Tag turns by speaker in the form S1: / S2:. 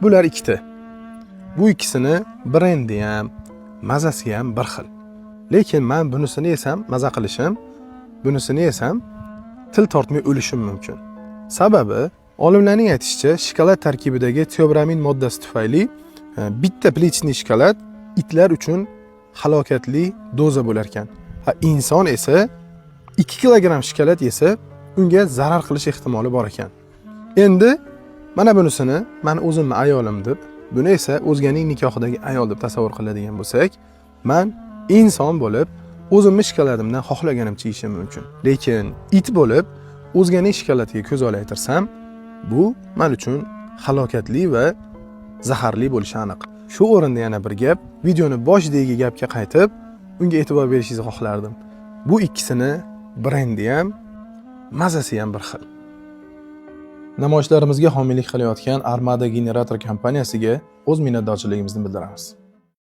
S1: Bular ikkita. Bu ikkisini brendi ham, mazasi ham bir xil. Lekin men bunisini yesam maza qilishim, bunisini yesam til tortmay o'lishim mumkin. Sababi olimlarning aytishicha, shokolad tarkibidagi teobramin moddasi tufayli bitta plichniy shokolad itlar uchun halokatli doza bo'lar ekan. Inson esa 2 kilogramm shokolad yesa, unga zarar qilish ehtimoli bor ekan. Endi mana bunisini men o'zimni ayolim deb, buni esa o'zganing nikohidagi ayol deb tasavvur qiladigan bo'lsak, men inson bo'lib o'zimni shokoladimdan xohlaganimcha yeyishim mumkin. Lekin it bo'lib o'zganing shokoladiga ko'z olaytirsam, bu men uchun halokatli va zaharli bo'lishi aniq. Shu o'rinda yana bir gap, videoni boshidagi gapga qaytib, unga e'tibor berishingizni xohlardim. Bu ikkisini brendi ham, mazasi ham bir xil. Namoyishlarimizga homiylik qilayotgan Armada generator kompaniyasiga o'z minnatdorchiligimizni bildiramiz.